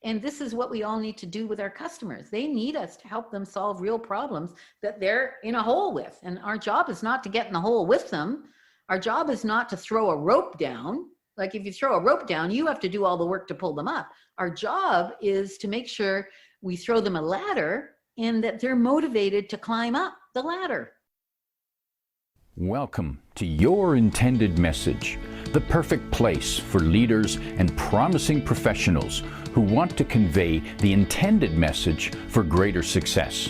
And this is what we all need to do with our customers. They need us to help them solve real problems that they're in a hole with. And our job is not to get in the hole with them. Our job is not to throw a rope down. Like if you throw a rope down, you have to do all the work to pull them up. Our job is to make sure we throw them a ladder and that they're motivated to climb up the ladder. Welcome to Your Intended Message, the perfect place for leaders and promising professionals who want to convey the intended message for greater success.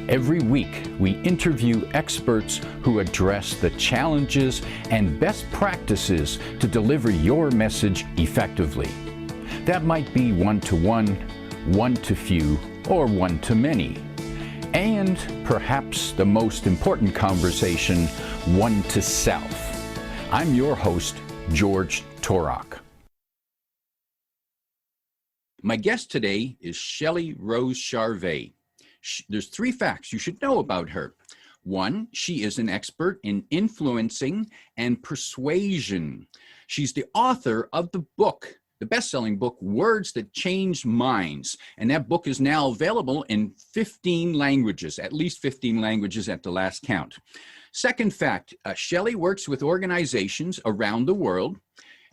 Every week, we interview experts who address the challenges and best practices to deliver your message effectively. That might be one-to-one, one-to-few, or one-to-many. And perhaps the most important conversation, one to self. I'm your host, George Torok. My guest today is Shelle Rose Charvet. There's 3 facts you should know about her. 1, she is an expert in influencing and persuasion. She's the author of the book, the best-selling book, Words That Change Minds. And that book is now available in 15 languages, at least 15 languages at the last count. Second fact, Shelle works with organizations around the world.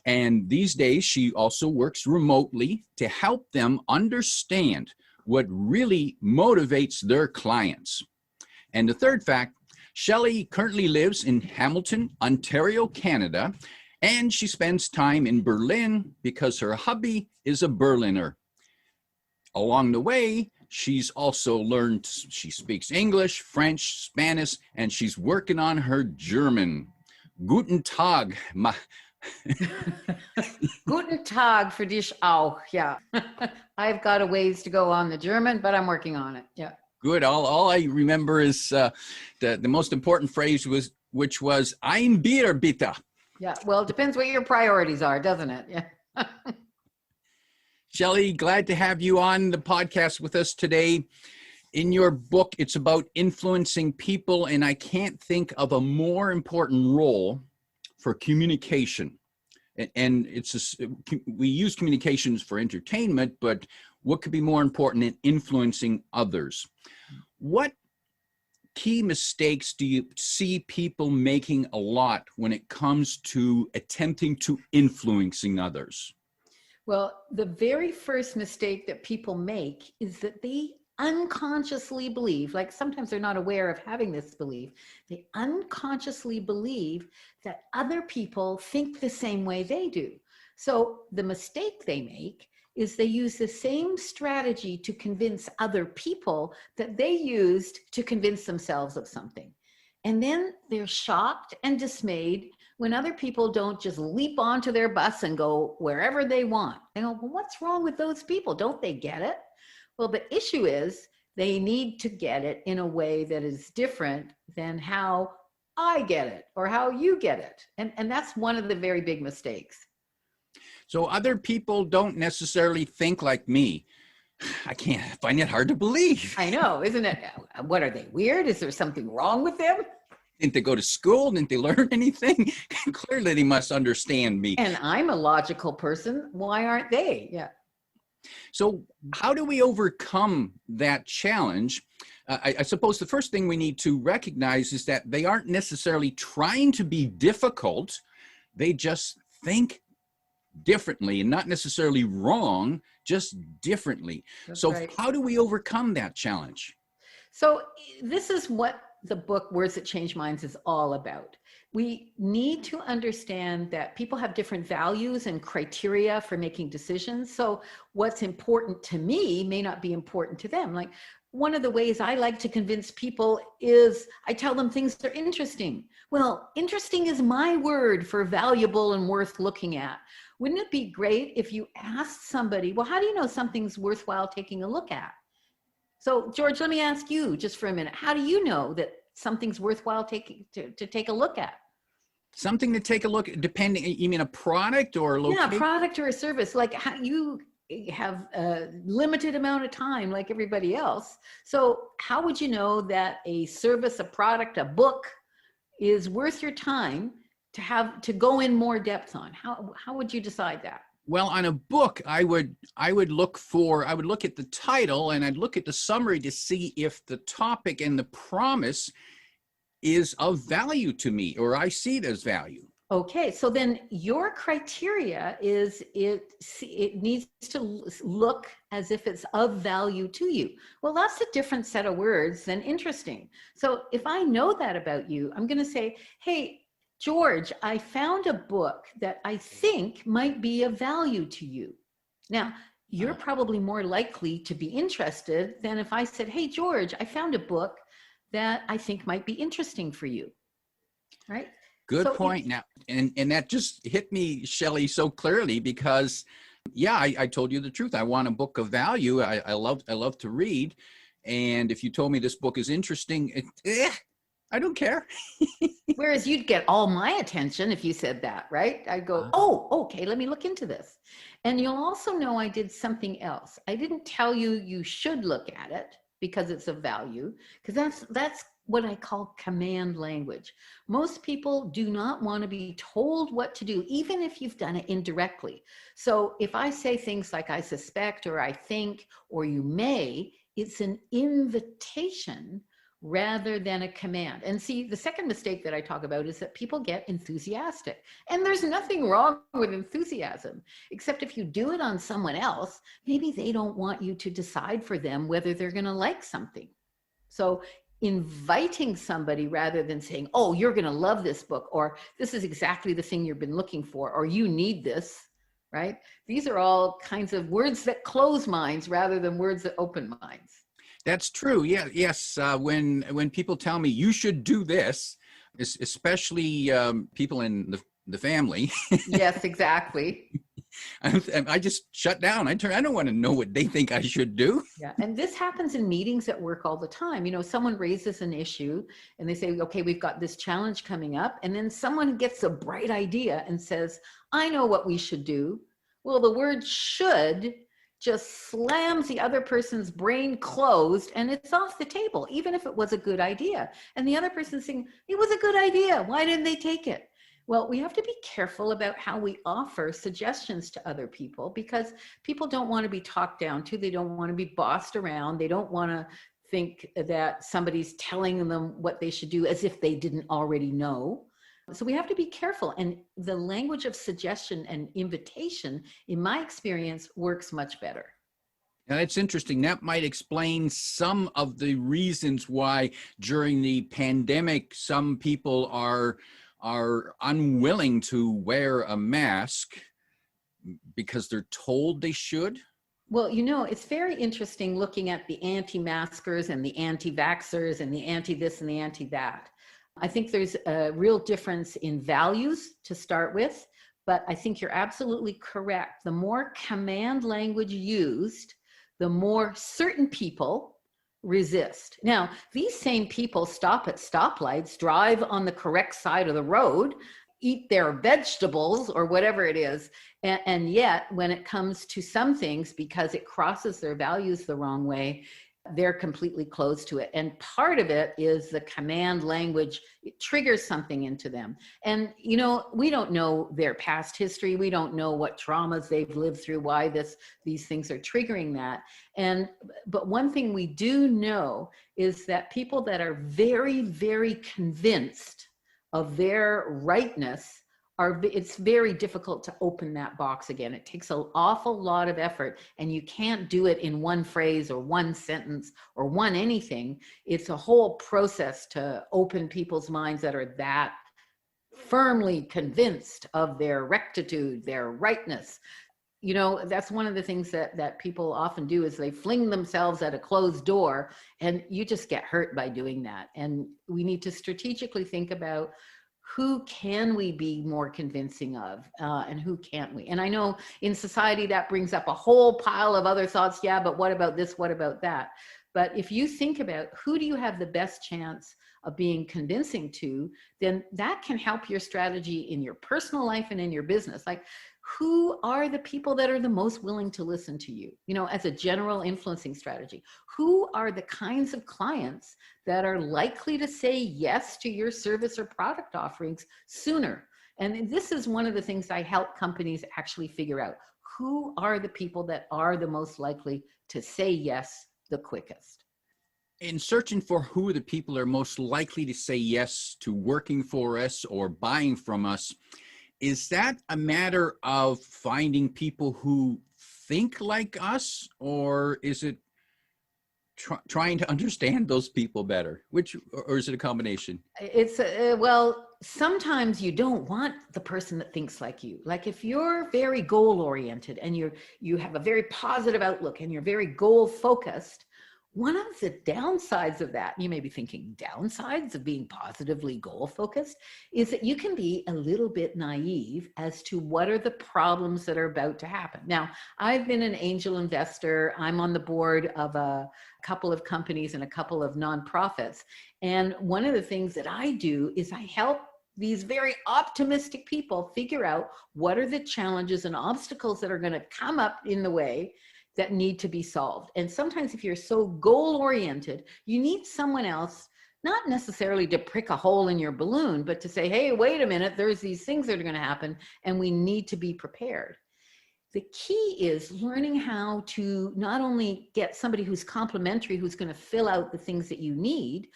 And these days, she also works remotely to help them understand what really motivates their clients. And the third fact, Shelle currently lives in Hamilton, Ontario, Canada, and she spends time in Berlin because her hubby is a Berliner. Along the way, she's also learned, she speaks English, French, Spanish, and she's working on her German. Guten Tag. Guten Tag für dich auch, yeah. I've got a ways to go on the German, but I'm working on it, yeah. Good. All I remember is the most important phrase which was Ein Bier bitte. Yeah, well, it depends what your priorities are, doesn't it? Yeah. Shelle, glad to have you on the podcast with us today. In your book, it's about influencing people, and I can't think of a more important role for communication. And we use communications for entertainment, but what could be more important in influencing others? What key mistakes do you see people making a lot when it comes to attempting to influencing others? Well, the very first mistake that people make is that they unconsciously believe, like sometimes they're not aware of having this belief, they unconsciously believe that other people think the same way they do. So the mistake they make is they use the same strategy to convince other people that they used to convince themselves of something. And then they're shocked and dismayed when other people don't just leap onto their bus and go wherever they want. They go, well, what's wrong with those people? Don't they get it? Well, the issue is they need to get it in a way that is different than how I get it or how you get it. And that's one of the very big mistakes. So other people don't necessarily think like me. I can't find it hard to believe. I know, isn't it? What, are they weird? Is there something wrong with them? Didn't they go to school? Didn't they learn anything? Clearly they must understand me. And I'm a logical person. Why aren't they? Yeah. So how do we overcome that challenge? I suppose the first thing we need to recognize is that they aren't necessarily trying to be difficult. They just think differently, and not necessarily wrong, just differently. That's so right. How do we overcome that challenge? So this is what the book Words That Change Minds is all about. We need to understand that people have different values and criteria for making decisions. So what's important to me may not be important to them. Like one of the ways I like to convince people is I tell them things that are interesting. Well, interesting is my word for valuable and worth looking at. Wouldn't it be great if you asked somebody, well, how do you know something's worthwhile taking a look at? So George, let me ask you just for a minute. How do you know that something's worthwhile to take a look at? Something to take a look at, depending, you mean a product or a location? Yeah, a product or a service. Like how you have a limited amount of time like everybody else. So how would you know that a service, a product, a book is worth your time to go in more depth on? How would you decide that? Well, on a book, I would look at the title and I'd look at the summary to see if the topic and the promise is of value to me, or I see it as value. Okay, so then your criteria is it needs to look as if it's of value to you. Well, that's a different set of words than interesting. So if I know that about you, I'm going to say, hey, George, I found a book that I think might be of value to you. Now, you're probably more likely to be interested than if I said, hey, George, I found a book that I think might be interesting for you, right? Good So point. Now, and that just hit me, Shelley, so clearly because, yeah, I told you the truth. I want a book of value. I love to read, and if you told me this book is interesting, I don't care. whereas you'd get all my attention if you said that, right? I'd go, oh, okay, let me look into this. And you'll also know I did something else. I didn't tell you you should look at it because it's of value, because that's what I call command language. Most people do not want to be told what to do, even if you've done it indirectly. So if I say things like I suspect, or I think, or you may, it's an invitation rather than a command. And see, the second mistake that I talk about is that people get enthusiastic. And there's nothing wrong with enthusiasm, except if you do it on someone else, maybe they don't want you to decide for them whether they're going to like something. So inviting somebody rather than saying, oh, you're going to love this book, or this is exactly the thing you've been looking for, or you need this, right? These are all kinds of words that close minds rather than words that open minds. That's true. Yeah. Yes. When people tell me you should do this, especially people in the family. Yes, exactly. I just shut down. I don't want to know what they think I should do. Yeah. And this happens in meetings at work all the time. You know, someone raises an issue and they say, okay, we've got this challenge coming up. And then someone gets a bright idea and says, I know what we should do. Well, the word should just slams the other person's brain closed and it's off the table, even if it was a good idea. And the other person's saying, it was a good idea. Why didn't they take it? Well, we have to be careful about how we offer suggestions to other people, because people don't want to be talked down to. They don't want to be bossed around. They don't want to think that somebody's telling them what they should do as if they didn't already know. So we have to be careful. And the language of suggestion and invitation, in my experience, works much better. Now, that's interesting. That might explain some of the reasons why during the pandemic, some people are unwilling to wear a mask because they're told they should. Well, you know, it's very interesting looking at the anti-maskers and the anti-vaxxers and the anti-this and the anti-that. I think there's a real difference in values to start with, but I think you're absolutely correct. The more command language used, the more certain people resist. Now, these same people stop at stoplights, drive on the correct side of the road, eat their vegetables or whatever it is. And yet, when it comes to some things, because it crosses their values the wrong way, they're completely closed to it. And part of it is the command language. It triggers something into them. And, you know, we don't know their past history. We don't know what traumas they've lived through, why these things are triggering that. But one thing we do know is that people that are very, very convinced of their rightness it's very difficult to open that box again. It takes an awful lot of effort, and you can't do it in one phrase or one sentence or one anything. It's a whole process to open people's minds that are that firmly convinced of their rectitude, their rightness. You know, that's one of the things that people often do is they fling themselves at a closed door, and you just get hurt by doing that. And we need to strategically think about who can we be more convincing of and who can't we? And I know in society that brings up a whole pile of other thoughts. Yeah, but what about this? What about that? But if you think about who do you have the best chance of being convincing to, then that can help your strategy in your personal life and in your business. Like, who are the people that are the most willing to listen to you? You know, as a general influencing strategy, who are the kinds of clients that are likely to say yes to your service or product offerings sooner? And this is one of the things I help companies actually figure out. who are the people that are the most likely to say yes the quickest. In searching for who the people are most likely to say yes to working for us or buying from us, is that a matter of finding people who think like us, or is it trying to understand those people better? Or is it a combination? It's well, sometimes you don't want the person that thinks like you. Like if you're very goal oriented and you have a very positive outlook and you're very goal focused, one of the downsides of that, you may be thinking downsides of being positively goal focused, is that you can be a little bit naive as to what are the problems that are about to happen. Now, I've been an angel investor. I'm on the board of a couple of companies and a couple of nonprofits. And one of the things that I do is I help these very optimistic people figure out what are the challenges and obstacles that are going to come up in the way that need to be solved. And sometimes if you're so goal oriented, you need someone else, not necessarily to prick a hole in your balloon, but to say, hey, wait a minute, there's these things that are going to happen and we need to be prepared. The key is learning how to not only get somebody who's complementary, who's going to fill out the things that you need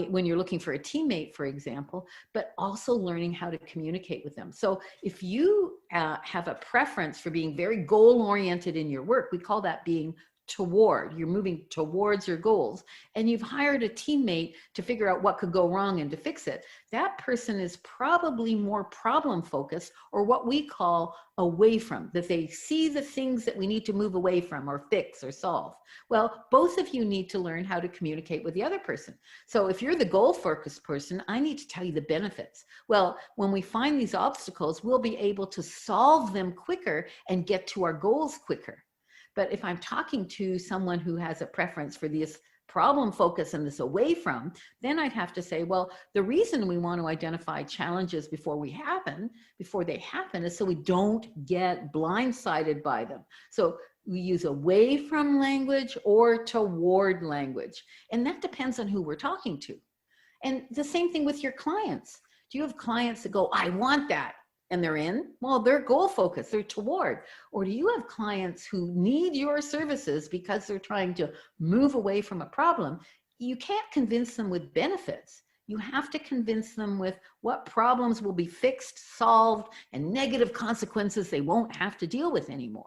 when you're looking for a teammate, for example, but also learning how to communicate with them. So if you have a preference for being very goal-oriented in your work, we call that being you're moving towards your goals, and you've hired a teammate to figure out what could go wrong and to fix it. That person is probably more problem focused, or what we call away from, that they see the things that we need to move away from or fix or solve. Well, both of you need to learn how to communicate with the other person. So if you're the goal focused person, I need to tell you the benefits. Well, when we find these obstacles, we'll be able to solve them quicker and get to our goals quicker. But if I'm talking to someone who has a preference for this problem focus and this away from, then I'd have to say, well, the reason we want to identify challenges before they happen is so we don't get blindsided by them. So we use away from language or toward language. And that depends on who we're talking to. And the same thing with your clients. Do you have clients that go, I want that, and they're in? Well, they're goal focused, they're toward. Or do you have clients who need your services because they're trying to move away from a problem? You can't convince them with benefits. You have to convince them with what problems will be fixed, solved, and negative consequences they won't have to deal with anymore.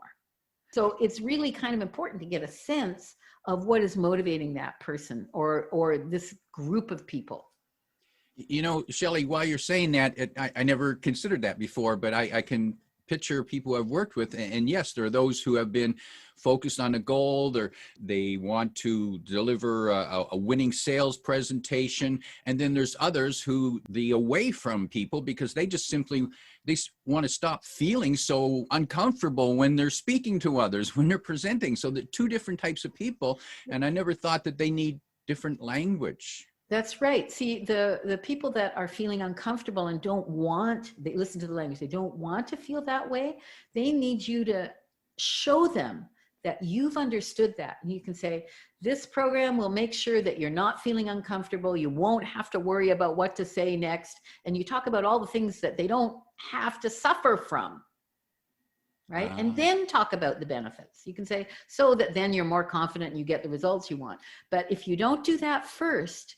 So it's really kind of important to get a sense of what is motivating that person or this group of people. You know, Shelle, while you're saying that, I never considered that before, but I can picture people I've worked with. And yes, there are those who have been focused on a goal, they want to deliver a winning sales presentation. And then there's others who the away from people because they just simply, they want to stop feeling so uncomfortable when they're speaking to others, when they're presenting. So there are two different types of people. And I never thought that they need different language. That's right. See, the people that are feeling uncomfortable and they listen to the language, they don't want to feel that way. They need you to show them that you've understood that. And you can say, this program will make sure that you're not feeling uncomfortable. You won't have to worry about what to say next. And you talk about all the things that they don't have to suffer from. Right? And then talk about the benefits. You can say, so that then you're more confident and you get the results you want. But if you don't do that first,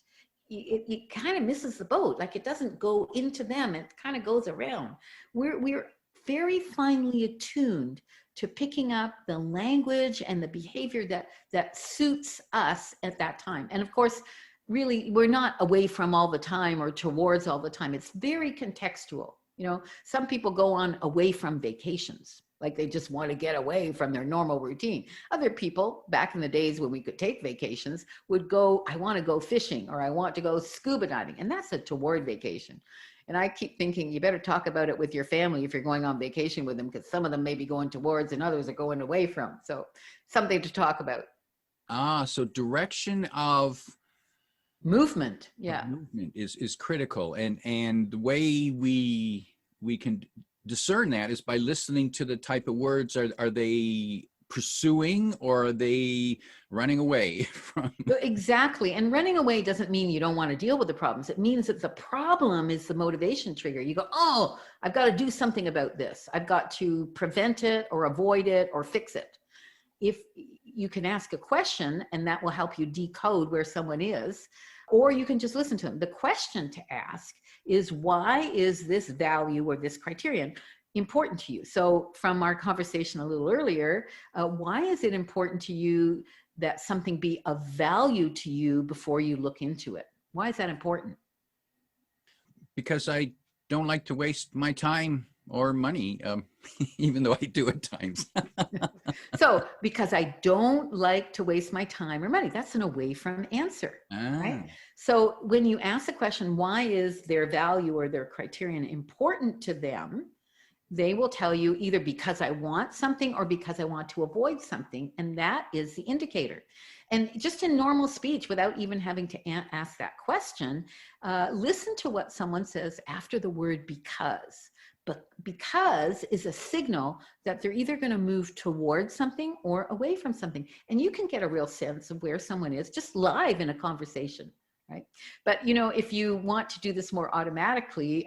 it kind of misses the boat. Like it doesn't go into them. It kind of goes around. We're very finely attuned to picking up the language and the behavior that suits us at that time. And of course, really, we're not away from all the time or towards all the time. It's very contextual. You know, some people go on away from vacations. Like they just want to get away from their normal routine. Other people, back in the days when we could take vacations, would go, I want to go fishing or I want to go scuba diving. And that's a toward vacation. And I keep thinking you better talk about it with your family if you're going on vacation with them, because some of them may be going towards and others are going away from. So something to talk about. So direction of movement. Yeah. Movement is critical. And the way we can discern that is by listening to the type of words. Are they pursuing, or are they running away from? Exactly. And running away doesn't mean you don't want to deal with the problems. It means that the problem is the motivation trigger. You go, oh, I've got to do something about this. I've got to prevent it or avoid it or fix it. If you can ask a question, and that will help you decode where someone is, or you can just listen to them. The question to ask is, why is this value or this criterion important to you? So from our conversation a little earlier, why is it important to you that something be of value to you before you look into it? Why is that important? Because I don't like to waste my time or money, even though I do at times. So, because I don't like to waste my time or money, that's an away from answer, right? So when you ask the question, why is their value or their criterion important to them? They will tell you either because I want something or because I want to avoid something. And that is the indicator. And just in normal speech, without even having to ask that question, listen to what someone says after the word because. But because is a signal that they're either going to move towards something or away from something. And you can get a real sense of where someone is just live in a conversation, right? But, you know, if you want to do this more automatically,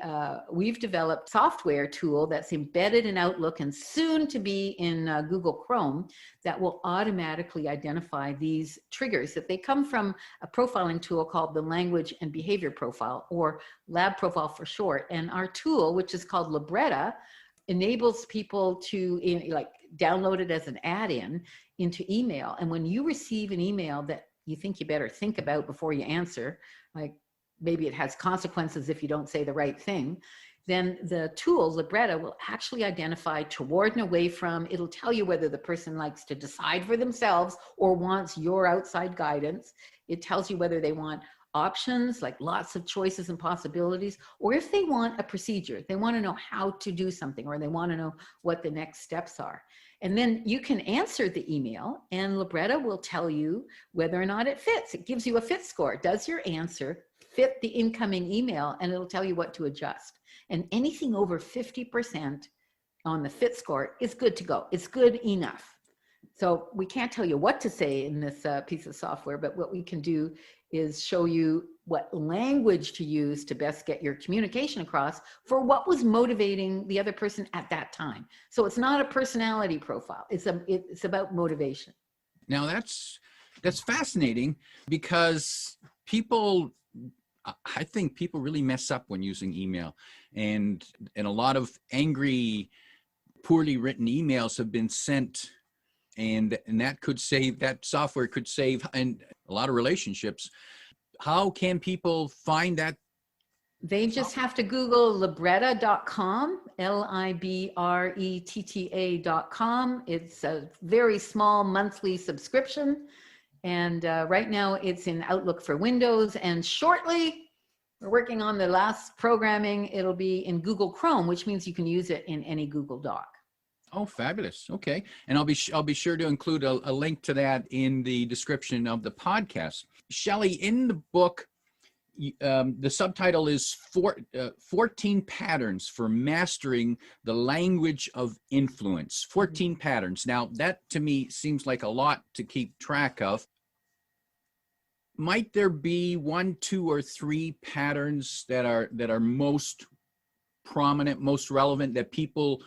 we've developed a software tool that's embedded in Outlook and soon to be in Google Chrome that will automatically identify these triggers. That they come from a profiling tool called the Language and Behavior Profile, or Lab Profile for short. And our tool, which is called Libretta, enables people to like download it as an add-in into email. And when you receive an email that you think you better think about before you answer, like maybe it has consequences if you don't say the right thing, then the tool, Libretta, will actually identify toward and away from. It'll tell you whether the person likes to decide for themselves or wants your outside guidance. It tells you whether they want options, like lots of choices and possibilities, or if they want a procedure, they want to know how to do something, or they want to know what the next steps are. And then you can answer the email, and Libretta will tell you whether or not it fits. It gives you a fit score. Does your answer fit the incoming email? And it'll tell you what to adjust. And anything over 50% on the fit score is good to go. It's good enough. So we can't tell you what to say in this piece of software, but what we can do is show you what language to use to best get your communication across for what was motivating the other person at that time. So it's not a personality profile. It's about motivation. Now that's fascinating, because I think people really mess up when using email, and a lot of angry, poorly written emails have been sent. And that software could save and a lot of relationships. How can people find that? They just have to Google libretta.com, Libretta.com. It's a very small monthly subscription. And right now it's in Outlook for Windows. And shortly, we're working on the last programming. It'll be in Google Chrome, which means you can use it in any Google Doc. Oh, fabulous. Okay. And I'll be sure to include a link to that in the description of the podcast. Shelle, in the book, the subtitle is 14 Patterns for Mastering the Language of Influence. 14 patterns. Now, that to me seems like a lot to keep track of. Might there be 1, 2, or 3 patterns that are most prominent, most relevant, that people,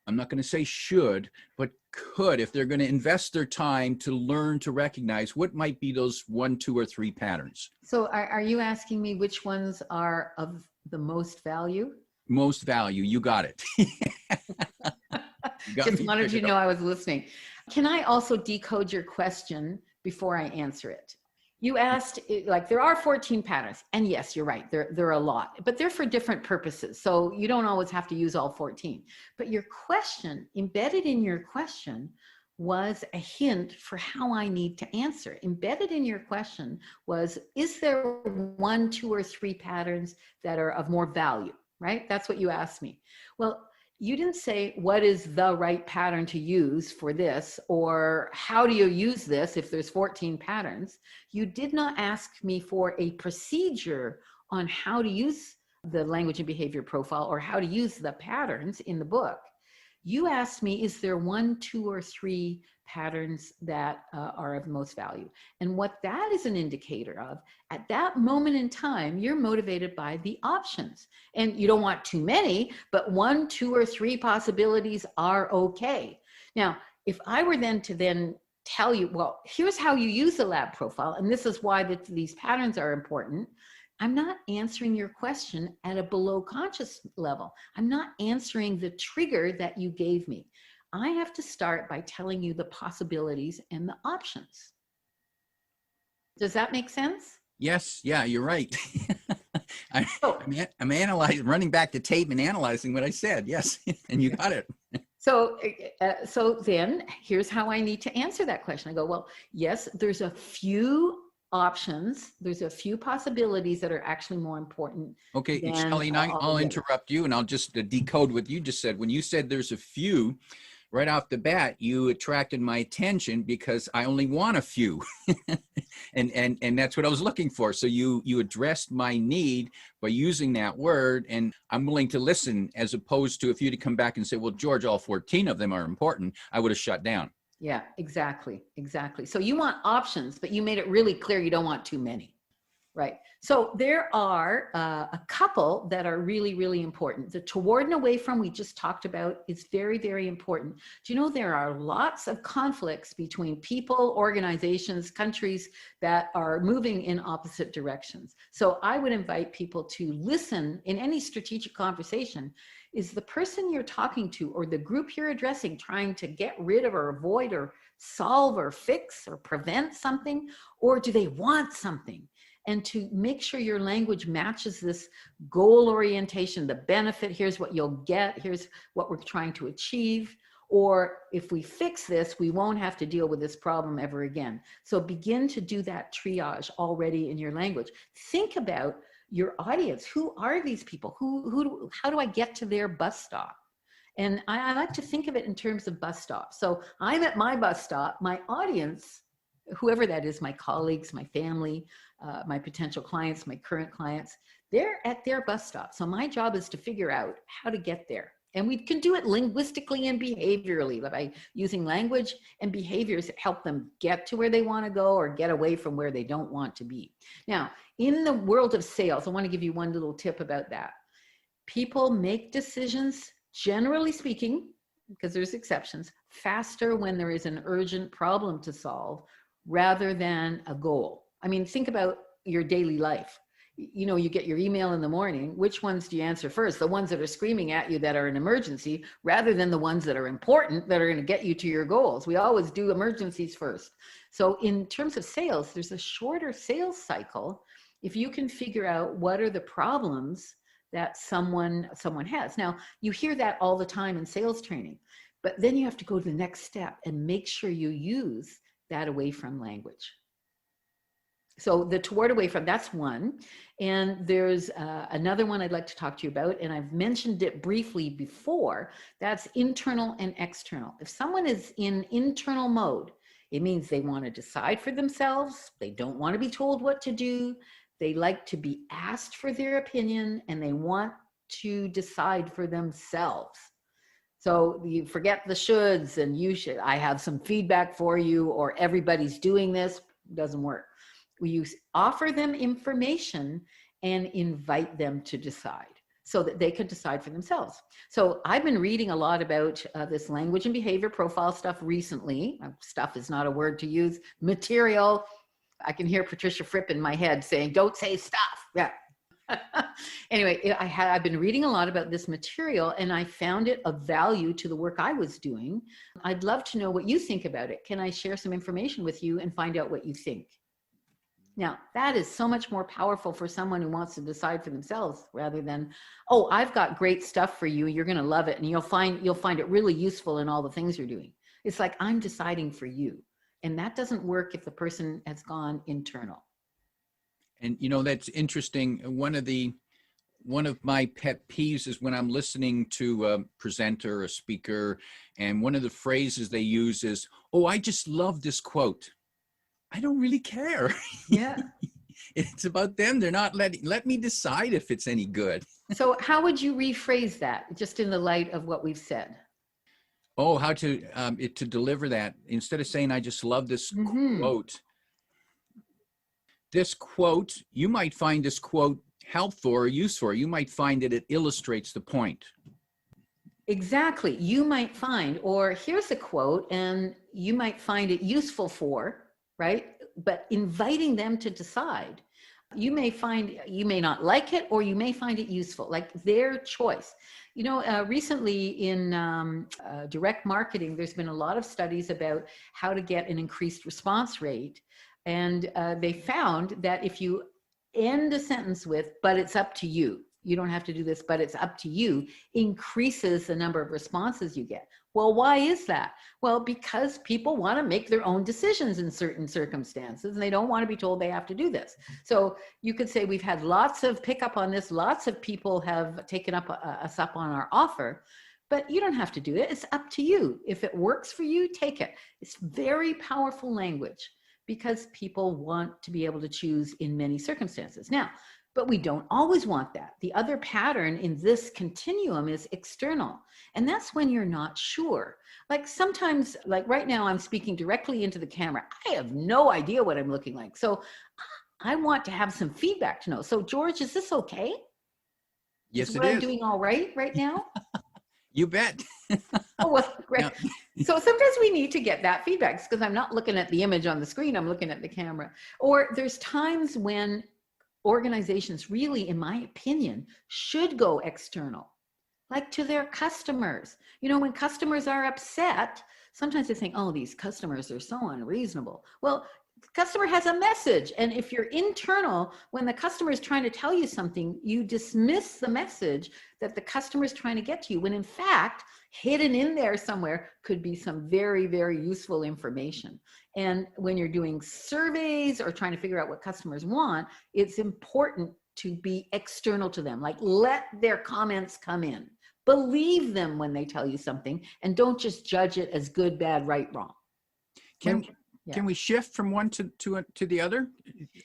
I'm not going to say should, but could, if they're going to invest their time to learn to recognize, what might be those 1, 2, or 3 patterns? So are you asking me which ones are of the most value? Most value. You got it. Just wanted you to know I was listening. Can I also decode your question before I answer it? You asked, like, there are 14 patterns, and yes, you're right, there are a lot, but they're for different purposes. So you don't always have to use all 14. But your question, embedded in your question, was a hint for how I need to answer. Embedded in your question was, is there 1, 2, or 3 patterns that are of more value, right? That's what you asked me. Well, you didn't say what is the right pattern to use for this, or how do you use this if there's 14 patterns. You did not ask me for a procedure on how to use the language and behavior profile or how to use the patterns in the book. You asked me, is there one, two, or three patterns that are of most value? And what that is an indicator of, at that moment in time, you're motivated by the options. And you don't want too many, but one, two, or three possibilities are okay. Now, if I were then to tell you, well, here's how you use the lab profile, and this is why these patterns are important. I'm not answering your question at a below conscious level. I'm not answering the trigger that you gave me. I have to start by telling you the possibilities and the options. Does that make sense? Yes. Yeah, you're right. I'm analyzing, running back the tape and analyzing what I said. Yes. And you got it. So then here's how I need to answer that question. I go, well, yes, there's a few options. There's a few possibilities that are actually more important. Okay, Shelley, I'll interrupt you and I'll just decode what you just said. When you said there's a few, right off the bat, you attracted my attention because I only want a few. and that's what I was looking for. So you addressed my need by using that word, and I'm willing to listen, as opposed to if you'd come back and say, well, George, all 14 of them are important, I would have shut down. Yeah, exactly. So you want options, but you made it really clear you don't want too many, right? So there are a couple that are really, really important. The toward and away from we just talked about is very, very important. Do you know there are lots of conflicts between people, organizations, countries that are moving in opposite directions? So I would invite people to listen in any strategic conversation. Is the person you're talking to or the group you're addressing trying to get rid of or avoid or solve or fix or prevent something, or do they want something? And to make sure your language matches this goal orientation, the benefit, here's what you'll get, here's what we're trying to achieve, or if we fix this, we won't have to deal with this problem ever again. So begin to do that triage already in your language. Think about your audience. Who are these people? How do I get to their bus stop? And I like to think of it in terms of bus stops. So I'm at my bus stop, my audience, whoever that is, my colleagues, my family, my potential clients, my current clients, they're at their bus stop. So my job is to figure out how to get there. And we can do it linguistically and behaviorally by using language and behaviors that help them get to where they want to go or get away from where they don't want to be. Now, in the world of sales, I want to give you one little tip about that. People make decisions, generally speaking, because there's exceptions, faster when there is an urgent problem to solve rather than a goal. I mean, think about your daily life. You know, you get your email in the morning. Which ones do you answer first? The ones that are screaming at you that are an emergency, rather than the ones that are important, that are going to get you to your goals. We always do emergencies first. So in terms of sales, there's a shorter sales cycle if you can figure out what are the problems that someone has. Now, you hear that all the time in sales training, but then you have to go to the next step and make sure you use that away from language. So the toward away from, that's one. And there's another one I'd like to talk to you about, and I've mentioned it briefly before. That's internal and external. If someone is in internal mode, it means they want to decide for themselves. They don't want to be told what to do. They like to be asked for their opinion, and they want to decide for themselves. So you forget the shoulds and you should, I have some feedback for you, or everybody's doing this. Doesn't work. You offer them information and invite them to decide so that they could decide for themselves. So I've been reading a lot about this language and behavior profile stuff recently. Stuff is not a word to use. Material. I can hear Patricia Fripp in my head saying, don't say stuff. Yeah. Anyway, I've been reading a lot about this material, and I found it of value to the work I was doing. I'd love to know what you think about it. Can I share some information with you and find out what you think? Now, that is so much more powerful for someone who wants to decide for themselves rather than, oh, I've got great stuff for you. You're going to love it. And you'll find it really useful in all the things you're doing. It's like, I'm deciding for you. And that doesn't work if the person has gone internal. And, you know, that's interesting. One of my pet peeves is when I'm listening to a presenter, a speaker, and one of the phrases they use is, oh, I just love this quote. I don't really care. Yeah. It's about them. They're not let me decide if it's any good. So how would you rephrase that just in the light of what we've said? Oh, how to deliver that instead of saying, I just love this Hmm. quote. This quote, you might find this quote helpful or useful. You might find that it illustrates the point. Exactly. You might find, or here's a quote, and you might find it useful for, right? But inviting them to decide, you may find, you may not like it, or you may find it useful, like their choice. You know, recently in direct marketing, there's been a lot of studies about how to get an increased response rate. And they found that if you end a sentence with, but it's up to you, you don't have to do this, but it's up to you, increases the number of responses you get. Well, why is that? Well, because people want to make their own decisions in certain circumstances, and they don't want to be told they have to do this. So you could say we've had lots of pickup on this. Lots of people have taken us up on our offer, but you don't have to do it. It's up to you. If it works for you, take it. It's very powerful language because people want to be able to choose in many circumstances. Now, but we don't always want that. The other pattern in this continuum is external. And that's when you're not sure. Like sometimes, like right now, I'm speaking directly into the camera. I have no idea what I'm looking like. So I want to have some feedback to know. So George, is this okay? Is Yes, it what I'm is. doing all right now? You bet. Oh, well, great. Now, So sometimes we need to get that feedback because I'm not looking at the image on the screen, I'm looking at the camera. Or there's times when organizations really, in my opinion, should go external, like to their customers. You know, when customers are upset, sometimes they think, oh, these customers are so unreasonable. Well, the customer has a message. And if you're internal, when the customer is trying to tell you something, you dismiss the message that the customer is trying to get to you, when in fact, hidden in there somewhere could be some very, very useful information. And when you're doing surveys or trying to figure out what customers want, it's important to be external to them, like let their comments come in. Believe them when they tell you something and don't just judge it as good, bad, right, wrong. can Yeah. can we shift from one to the other?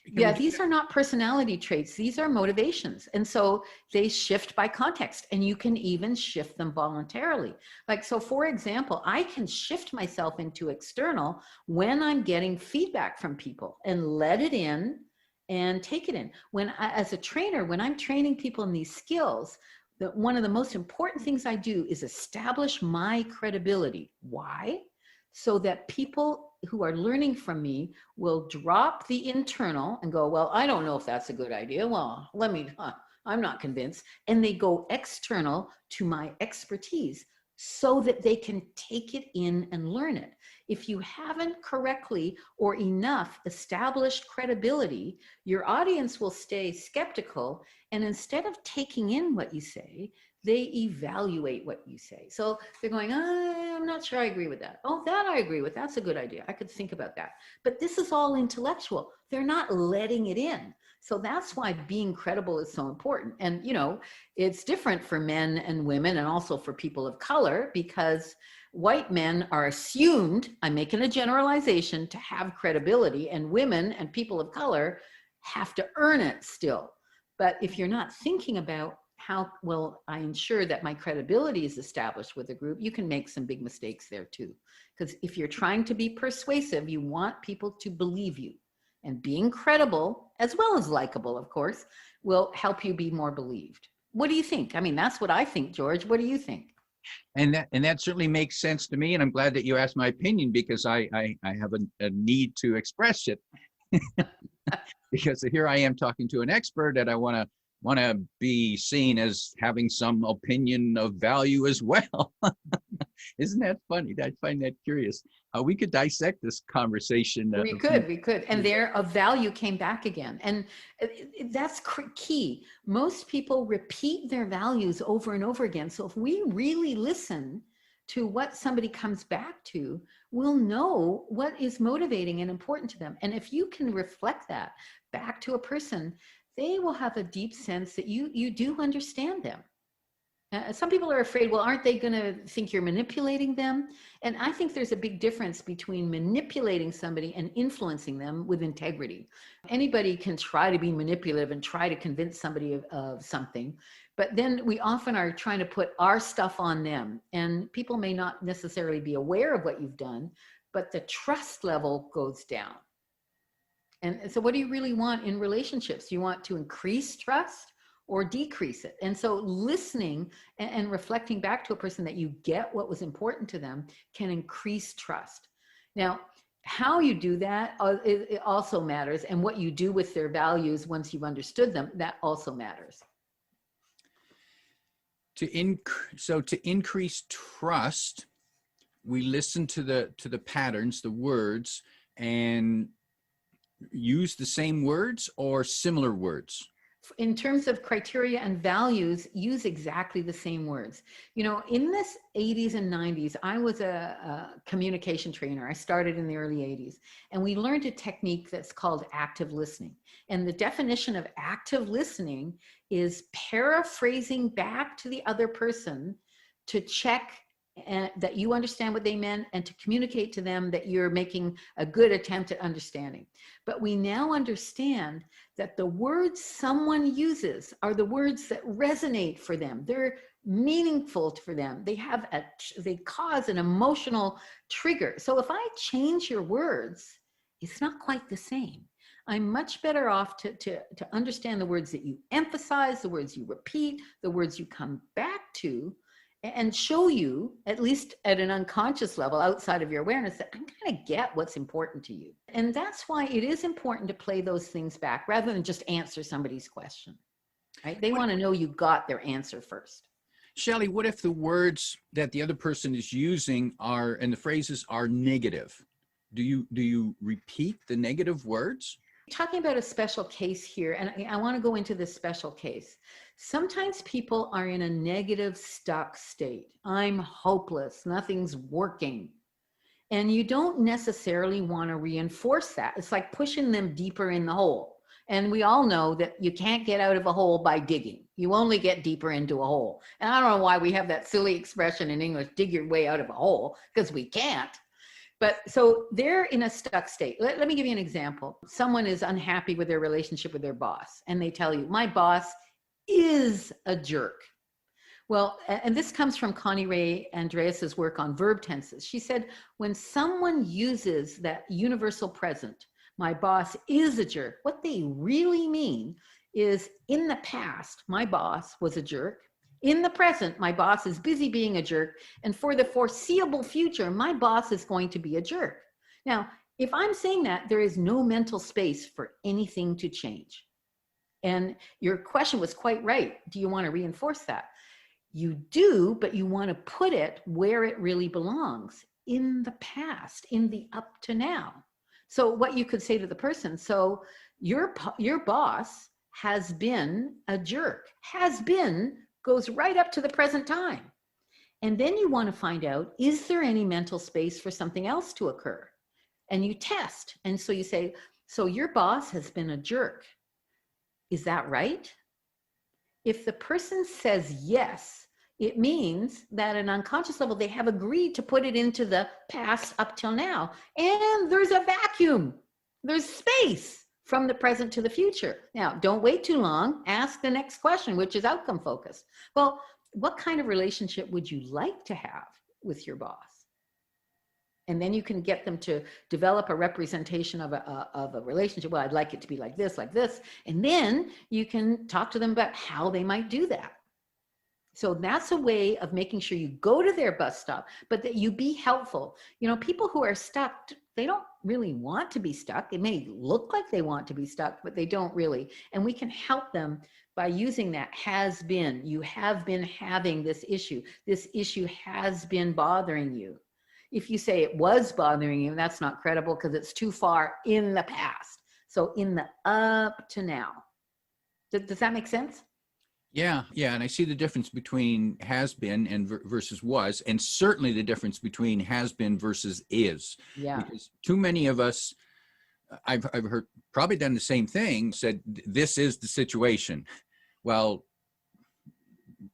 Yeah, these are not personality traits. These are motivations. And so they shift by context and you can even shift them voluntarily. Like, so for example, I can shift myself into external when I'm getting feedback from people and let it in and take it in. As a trainer, when I'm training people in these skills, one of the most important things I do is establish my credibility. Why? So that people who are learning from me will drop the internal and go, well, I don't know if that's a good idea. Well, I'm not convinced. And they go external to my expertise so that they can take it in and learn it. If you haven't correctly or enough established credibility, your audience will stay skeptical. And instead of taking in what you say, they evaluate what you say. So they're going, I'm not sure I agree with that. Oh, that I agree with. That's a good idea. I could think about that. But this is all intellectual. They're not letting it in. So that's why being credible is so important. And, you know, it's different for men and women and also for people of color because white men are assumed, I'm making a generalization, to have credibility, and women and people of color have to earn it still. But if you're not thinking about how will I ensure that my credibility is established with a group, you can make some big mistakes there too. Because if you're trying to be persuasive, you want people to believe you. And being credible, as well as likable, of course, will help you be more believed. What do you think? I mean, that's what I think, George. What do you think? And that certainly makes sense to me. And I'm glad that you asked my opinion because I have a need to express it. Because here I am talking to an expert that I want to be seen as having some opinion of value as well. Isn't that funny? I find that curious. We could dissect this conversation. We could. And there a value came back again. And that's key. Most people repeat their values over and over again. So if we really listen to what somebody comes back to, we'll know what is motivating and important to them. And if you can reflect that back to a person, they will have a deep sense that you do understand them. Some people are afraid, well, aren't they going to think you're manipulating them? And I think there's a big difference between manipulating somebody and influencing them with integrity. Anybody can try to be manipulative and try to convince somebody of something, But then we often are trying to put our stuff on them, and people may not necessarily be aware of what you've done, but the trust level goes down. And so what do you really want in relationships? You want to increase trust or decrease it? And so listening and reflecting back to a person that you get what was important to them can increase trust. Now, how you do that, it also matters. And what you do with their values once you've understood them, that also matters. So to increase trust, we listen to the patterns, the words, and use the same words or similar words. In terms of criteria and values, use exactly the same words. You know, in this 80s and 90s, I was a communication trainer. I started in the early 80s, and we learned a technique that's called active listening. And the definition of active listening is paraphrasing back to the other person to check that you understand what they meant and to communicate to them that you're making a good attempt at understanding. But we now understand that the words someone uses are the words that resonate for them. They're meaningful for them. They cause an emotional trigger. So if I change your words, it's not quite the same. I'm much better off to understand the words that you emphasize, the words you repeat, the words you come back to, and show you, at least at an unconscious level outside of your awareness, that I'm going to get what's important to you. And that's why it is important to play those things back rather than just answer somebody's question, right? They want to know you got their answer first. Shelle, what if the words that the other person is using and the phrases are negative? Do you repeat the negative words? Talking about a special case here, and I want to go into this special case. Sometimes people are in a negative, stuck state. I'm hopeless. Nothing's working. And you don't necessarily want to reinforce that. It's like pushing them deeper in the hole. And we all know that you can't get out of a hole by digging. You only get deeper into a hole. And I don't know why we have that silly expression in English, dig your way out of a hole, because we can't. But so they're in a stuck state. Let me give you an example. Someone is unhappy with their relationship with their boss, and they tell you, my boss is a jerk. Well, and this comes from Connie Ray Andreas's work on verb tenses. She said, when someone uses that universal present, my boss is a jerk, what they really mean is, in the past, my boss was a jerk. In the present, my boss is busy being a jerk. And for the foreseeable future, my boss is going to be a jerk. Now, if I'm saying that, there is no mental space for anything to change. And your question was quite right. Do you want to reinforce that? You do, but you want to put it where it really belongs, in the past, in the up to now. So what you could say to the person, so your boss has been a jerk. Has been goes right up to the present time. And then you want to find out, is there any mental space for something else to occur? And you test. And so you say, so your boss has been a jerk. Is that right? If the person says yes, it means that at an unconscious level, they have agreed to put it into the past up till now. And there's a vacuum. There's space from the present to the future. Now, don't wait too long. Ask the next question, which is outcome focused. Well, what kind of relationship would you like to have with your boss? And then you can get them to develop a representation of a relationship. Well, I'd like it to be like this. And then you can talk to them about how they might do that. So that's a way of making sure you go to their bus stop, but that you be helpful. You know, people who are stuck, they don't really want to be stuck. It may look like they want to be stuck, but they don't really. And we can help them by using that has been. You have been having this issue. This issue has been bothering you. If you say it was bothering you, that's not credible because it's too far in the past. So in the up to now. Does that make sense? Yeah. And I see the difference between has been and versus was, and certainly the difference between has been versus is. Yeah. Because too many of us, I've heard, probably done the same thing, said, this is the situation. Well,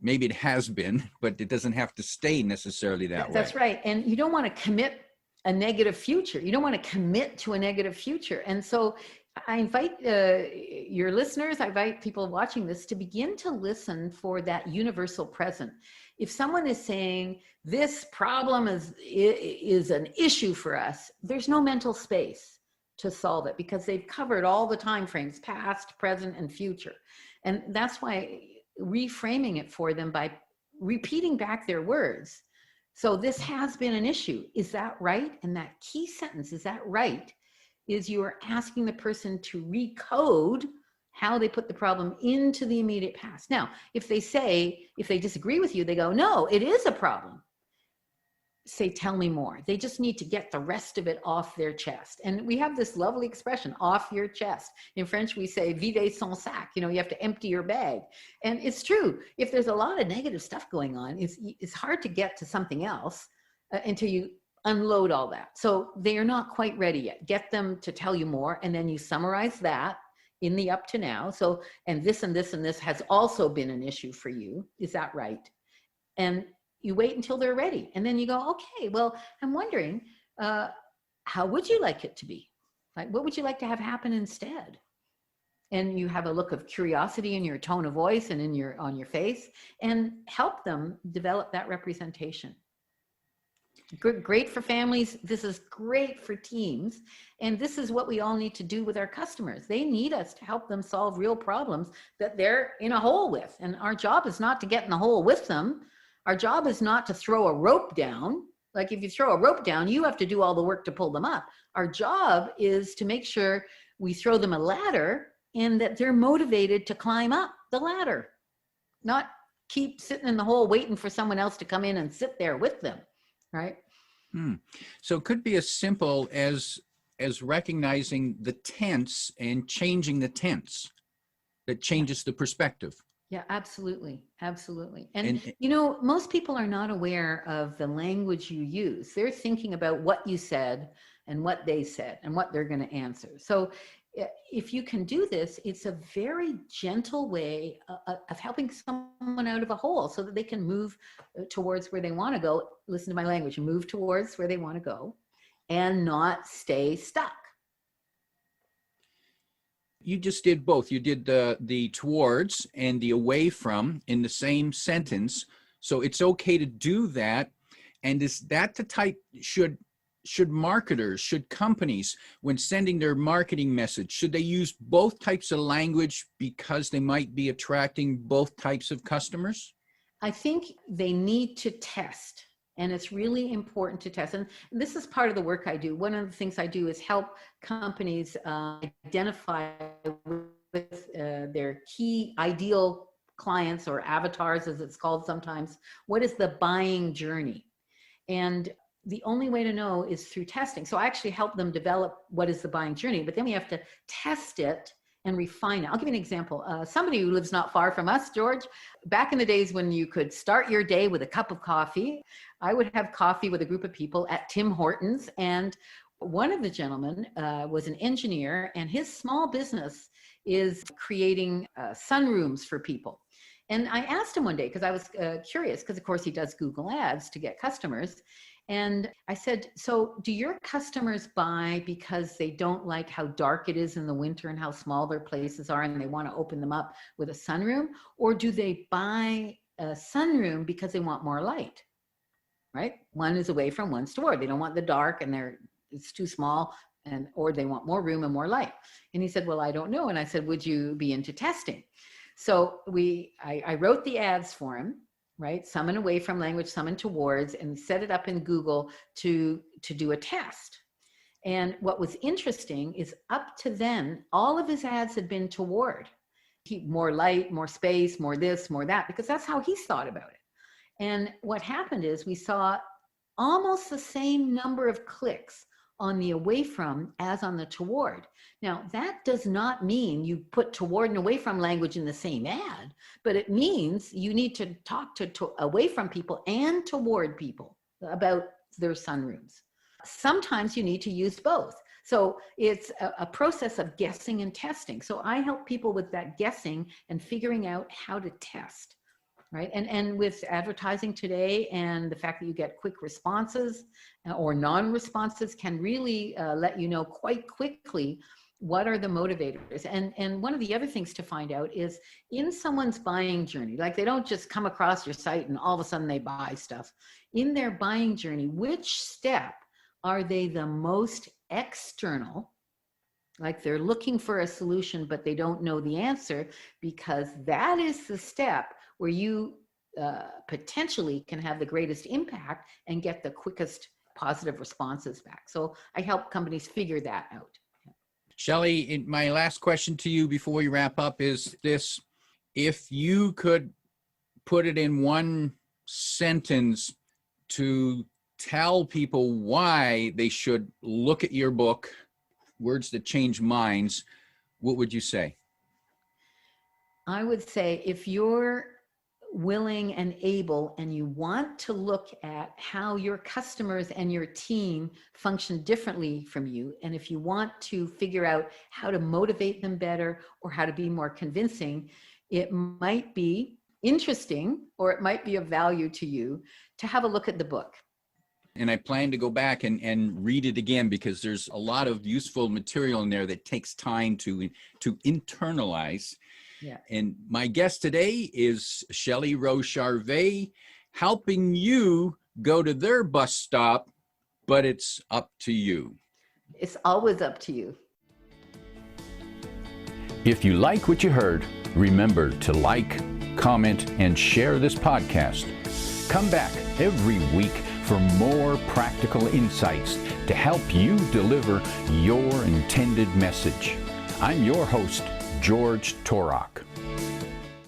maybe it has been, but it doesn't have to stay necessarily that way. That's right. And you don't want to commit a negative future. You don't want to commit to a negative future. And so I invite your listeners, I invite people watching this to begin to listen for that universal present. If someone is saying this problem is an issue for us, there's no mental space to solve it because they've covered all the time frames, past, present, and future. And that's why reframing it for them by repeating back their words. So this has been an issue. Is that right? And that key sentence, is that right? Is you are asking the person to recode how they put the problem into the immediate past. Now, if they disagree with you, they go, no, it is a problem. Say, tell me more. They just need to get the rest of it off their chest. And we have this lovely expression, off your chest. In French, we say, vide son sac. You have to empty your bag. And it's true. If there's a lot of negative stuff going on, it's hard to get to something else until you unload all that. So they are not quite ready yet. Get them to tell you more. And then you summarize that in the up to now. So, and this and this and this has also been an issue for you. Is that right? And you wait until they're ready. And then you go, okay, well, I'm wondering, how would you like it to be? Like, what would you like to have happen instead? And you have a look of curiosity in your tone of voice and on your face, and help them develop that representation. Great for families. This is great for teams. And this is what we all need to do with our customers. They need us to help them solve real problems that they're in a hole with. And our job is not to get in the hole with them. Our job is not to throw a rope down. Like if you throw a rope down, you have to do all the work to pull them up. Our job is to make sure we throw them a ladder and that they're motivated to climb up the ladder, not keep sitting in the hole waiting for someone else to come in and sit there with them. Right. So it could be as simple as recognizing the tense and changing the tense that changes the perspective. Yeah, absolutely. Absolutely. And most people are not aware of the language you use. They're thinking about what you said and what they said and what they're going to answer. So if you can do this, it's a very gentle way of helping someone out of a hole so that they can move towards where they want to go. Listen to my language, move towards where they want to go and not stay stuck. You just did both. You did the towards and the away from in the same sentence. So it's okay to do that. And is that the type, should marketers, should companies, when sending their marketing message, should they use both types of language because they might be attracting both types of customers? I think they need to test, and it's really important to test. And this is part of the work I do. One of the things I do is help companies identify with their key ideal clients, or avatars as it's called sometimes. What is the buying journey? And the only way to know is through testing. So I actually help them develop what is the buying journey, but then we have to test it and refine it. I'll give you an example. Somebody who lives not far from us, George, back in the days when you could start your day with a cup of coffee, I would have coffee with a group of people at Tim Hortons. And one of the gentlemen was an engineer, and his small business is creating sunrooms for people. And I asked him one day, because I was curious, because of course he does Google Ads to get customers. And I said, so do your customers buy because they don't like how dark it is in the winter and how small their places are and they want to open them up with a sunroom? Or do they buy a sunroom because they want more light? Right? One is away from, one's toward. They don't want the dark and it's too small, or they want more room and more light. And he said, well, I don't know. And I said, would you be into testing? So I wrote the ads for him. Right? Some in away from language, some in towards, and set it up in Google to do a test. And what was interesting is up to then, all of his ads had been toward. More light, more space, more this, more that, because that's how he's thought about it. And what happened is we saw almost the same number of clicks on the away from as on the toward. Now, that does not mean you put toward and away from language in the same ad, but it means you need to talk to away from people and toward people about their sunrooms. Sometimes you need to use both. So it's a process of guessing and testing. So I help people with that guessing and figuring out how to test. Right. And with advertising today and the fact that you get quick responses or non-responses can really let you know quite quickly what are the motivators? And one of the other things to find out is in someone's buying journey, like they don't just come across your site and all of a sudden they buy stuff. In their buying journey, which step are they the most external? Like they're looking for a solution, but they don't know the answer, because that is the step where you potentially can have the greatest impact and get the quickest positive responses back. So I help companies figure that out. Shelle, my last question to you before we wrap up is this: if you could put it in one sentence to tell people why they should look at your book, Words That Change Minds, what would you say? I would say if you're willing and able and you want to look at how your customers and your team function differently from you, and if you want to figure out how to motivate them better or how to be more convincing, it might be interesting or it might be of value to you to have a look at the book. And I plan to go back and read it again, because there's a lot of useful material in there that takes time to internalize. Yeah. And my guest today is Shelle Rose Charvet, helping you go to their bus stop, but it's up to you. It's always up to you. If you like what you heard, remember to like, comment, and share this podcast. Come back every week for more practical insights to help you deliver your intended message. I'm your host, George Torok.